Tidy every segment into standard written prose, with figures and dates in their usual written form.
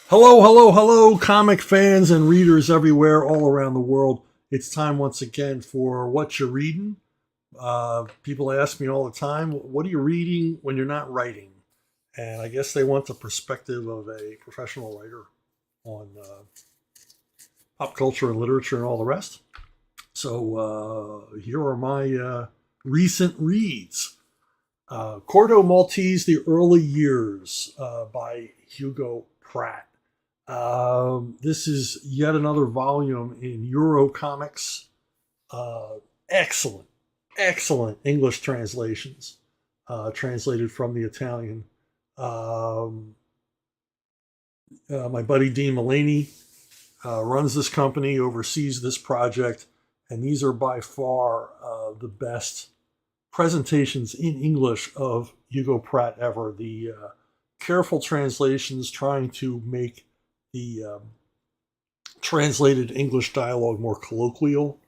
Hello, hello, hello, comic fans and readers everywhere, all around the world. It's time once again for Whatcha Readin. People ask me all the time, what are you reading when you're not writing? And I guess they want the perspective of a professional writer on pop culture and literature and all the rest. So here are my recent reads. Corto Maltese, The Early Years by Hugo Pratt. This is yet another volume in Euro Comics. Excellent, excellent English translations, translated from the Italian. Um, my buddy Dean Mullaney runs this company, oversees this project, and these are by far the best presentations in English of Hugo Pratt ever. The careful translations trying to make the translated English dialogue more colloquial,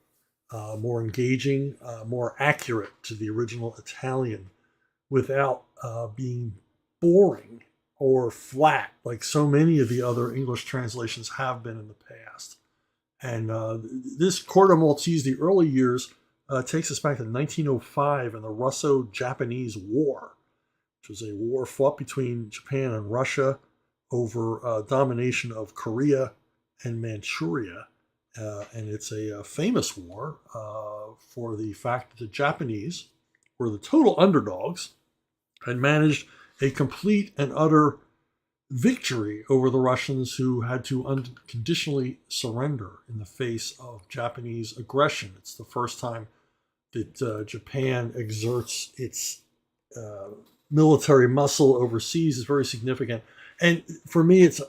more engaging, more accurate to the original Italian without being boring or flat like so many of the other English translations have been in the past. And this Corto Maltese, The Early Years, takes us back to 1905 and the Russo-Japanese War, which was a war fought between Japan and Russia over domination of Korea and Manchuria. And it's a famous war for the fact that the Japanese were the total underdogs and managed a complete and utter victory over the Russians, who had to unconditionally surrender in the face of Japanese aggression. It's the first time that Japan exerts its military muscle overseas. Is very significant. And for me, it's an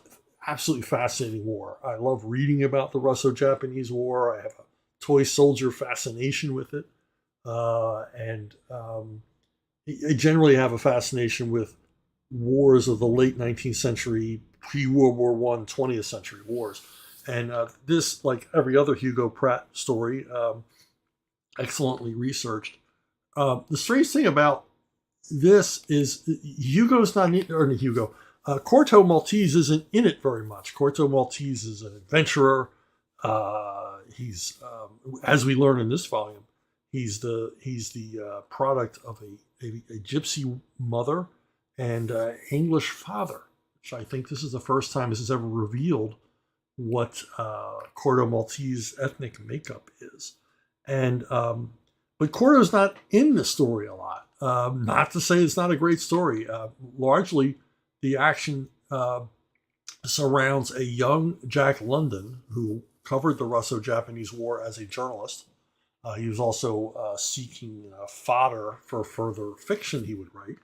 absolutely fascinating war. I love reading about the Russo-Japanese War. I have a toy soldier fascination with it. And I generally have a fascination with wars of the late 19th century, pre-World War I, 20th century wars. And this, like every other Hugo Pratt story, excellently researched. The strange thing about this is Hugo's not in, or Hugo. Corto Maltese isn't in it very much. Corto Maltese is an adventurer. He's, as we learn in this volume, he's the product of a gypsy mother and English father, which I think this is the first time this is ever revealed what Corto Maltese ethnic makeup is. And but Corto's not in the story a lot. Not to say it's not a great story. Largely, the action surrounds a young Jack London who covered the Russo-Japanese War as a journalist. He was also seeking fodder for further fiction he would write,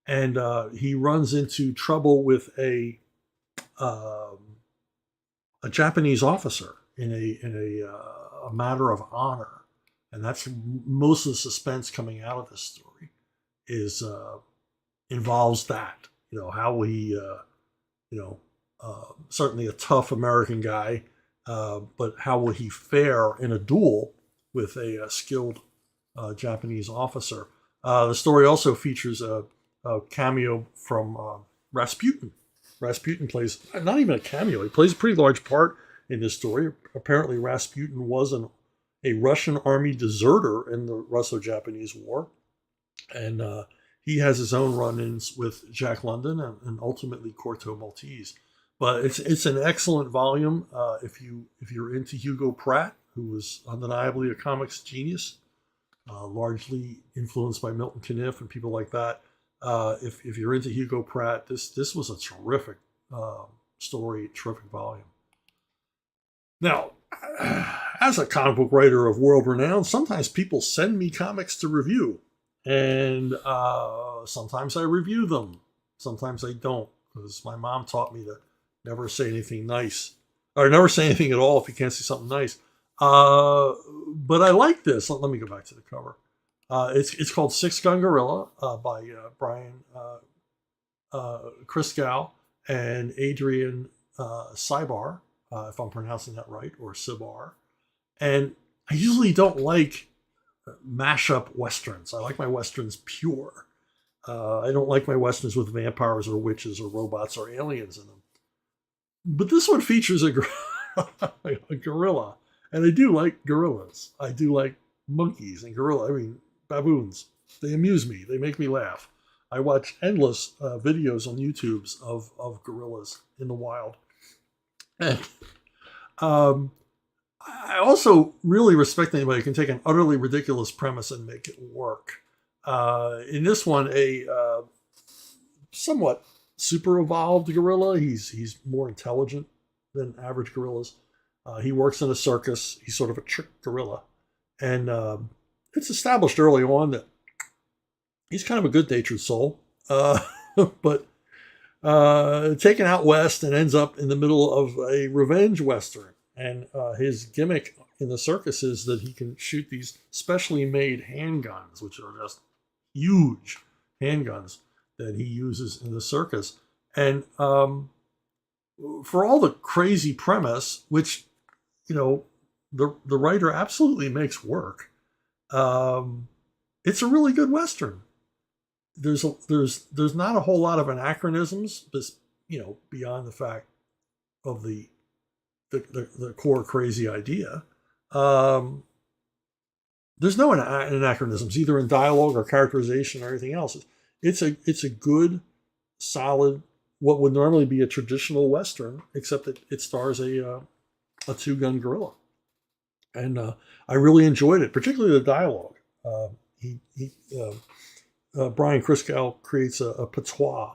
and he runs into trouble with a Japanese officer in a matter of honor, and that's most of the suspense coming out of this story is involves that. How will he, certainly a tough American guy, but how will he fare in a duel with a skilled Japanese officer? The story also features a cameo from Rasputin. Rasputin plays not even a cameo; he plays a pretty large part in this story. Apparently, Rasputin was a Russian army deserter in the Russo-Japanese War, and he has his own run-ins with Jack London and ultimately Corto Maltese. But it's an excellent volume if you're into Hugo Pratt, who was undeniably a comics genius, largely influenced by Milton Caniff and people like that. If you're into Hugo Pratt, this was a terrific story, terrific volume. Now, as a comic book writer of world renown, sometimes people send me comics to review. And sometimes I review them. Sometimes I don't, because my mom taught me to never say anything nice, or never say anything at all if you can't say something nice. But I like this. Let me go back to the cover. It's called Six Gun Gorilla by Brian Christgau and Adrian Sibar, if I'm pronouncing that right, or Sibar. And I usually don't like mashup westerns. I like my westerns pure. I don't like my westerns with vampires or witches or robots or aliens in them. But this one features a gorilla. And I do like gorillas. I do like monkeys and baboons. They amuse me. They make me laugh. I watch endless videos on YouTubes of gorillas in the wild. And I also really respect anybody who can take an utterly ridiculous premise and make it work. In this one, a somewhat super evolved gorilla. He's more intelligent than average gorillas. He works in a circus. He's sort of a trick gorilla. And it's established early on that he's kind of a good-natured soul, but taken out west and ends up in the middle of a revenge western. And his gimmick in the circus is that he can shoot these specially made handguns, which are just huge handguns that he uses in the circus. And for all the crazy premise, which, the writer absolutely makes work, it's a really good Western. There's not a whole lot of anachronisms, but, beyond the fact of the core crazy idea. There's no anachronisms, either in dialogue or characterization or anything else. It's a good, solid, what would normally be a traditional Western, except that it stars a two-gun gorilla. And I really enjoyed it, particularly the dialogue. Brian Christgau creates a patois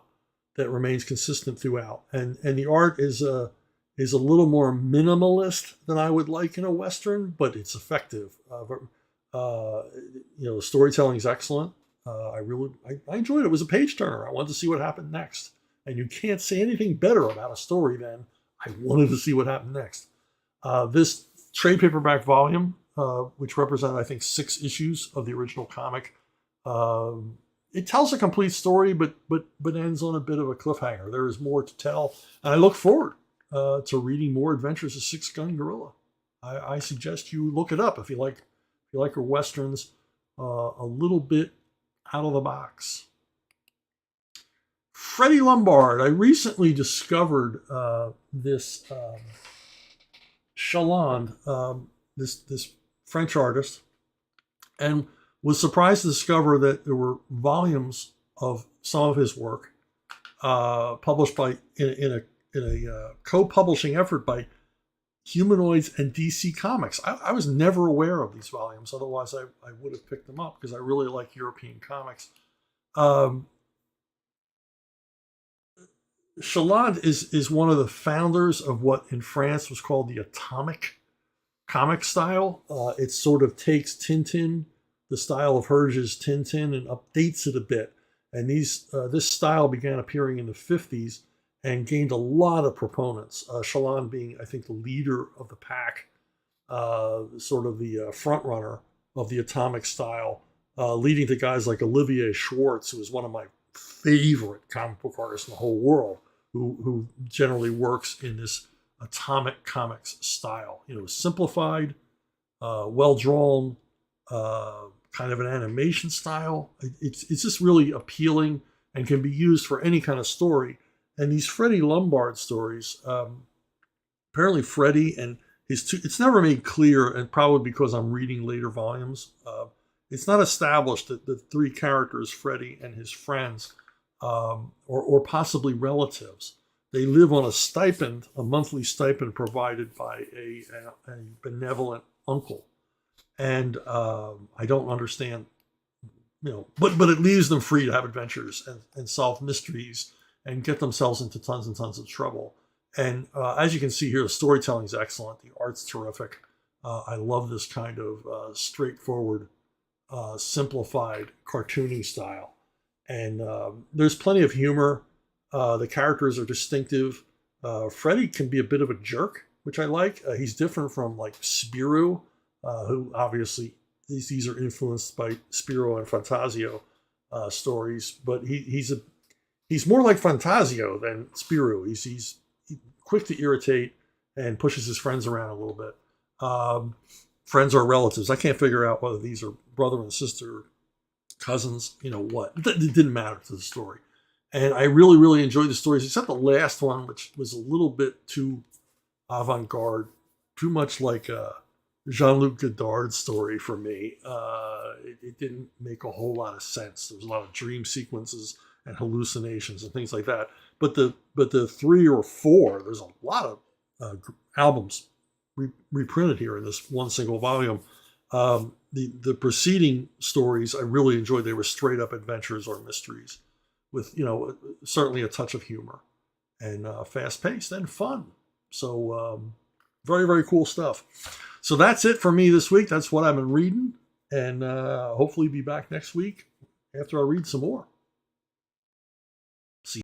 that remains consistent throughout, and the art is a little more minimalist than I would like in a Western, but it's effective. The storytelling is excellent. I enjoyed it. It was a page turner. I wanted to see what happened next, and you can't say anything better about a story than I wanted to see what happened next. This trade paperback volume, which represented, I think, 6 issues of the original comic, it tells a complete story, but ends on a bit of a cliffhanger. There is more to tell, and I look forward to reading more Adventures of Six Gun Gorilla. I suggest you look it up if you like your Westerns a little bit out of the box. Freddie Lombard. I recently discovered this Chaland, this French artist, and was surprised to discover that there were volumes of some of his work published in a co-publishing effort by Humanoids and DC Comics. I was never aware of these volumes. Otherwise, I would have picked them up because I really like European comics. Chaland is one of the founders of what in France was called the atomic comic style. It sort of takes Tintin, the style of Hergé's Tintin, and updates it a bit. And this style began appearing in the 50s and gained a lot of proponents. Chaland being, I think, the leader of the pack, sort of the front runner of the atomic style, leading to guys like Olivier Schwartz, who is one of my favorite comic book artists in the whole world, who generally works in this atomic comics style. Simplified, well drawn, kind of an animation style. It's just really appealing and can be used for any kind of story. And these Freddie Lombard stories, apparently Freddie and it's never made clear, and probably because I'm reading later volumes, it's not established that the 3 characters, Freddie and his friends, or possibly relatives, they live on a monthly stipend provided by a benevolent uncle. And I don't understand, but it leaves them free to have adventures and solve mysteries and get themselves into tons and tons of trouble. And as you can see here, the storytelling is excellent. The art's terrific. I love this kind of straightforward, simplified, cartoony style. And there's plenty of humor. The characters are distinctive. Freddie can be a bit of a jerk, which I like. He's different from like Spirou, who obviously these are influenced by Spirou and Fantasio stories, but he's more like Fantasio than Spirou. He's quick to irritate and pushes his friends around a little bit. Friends or relatives. I can't figure out whether these are brother and sister, cousins, what. It didn't matter to the story. And I really, really enjoyed the stories, except the last one, which was a little bit too avant-garde, too much like a Jean-Luc Godard story for me. It didn't make a whole lot of sense. There was a lot of dream sequences and hallucinations and things like that. But the 3 or 4, there's a lot of albums reprinted here in this one single volume. The preceding stories I really enjoyed. They were straight up adventures or mysteries with, certainly a touch of humor and fast paced and fun. So very, very cool stuff. So that's it for me this week. That's what I've been reading, and hopefully be back next week after I read some more.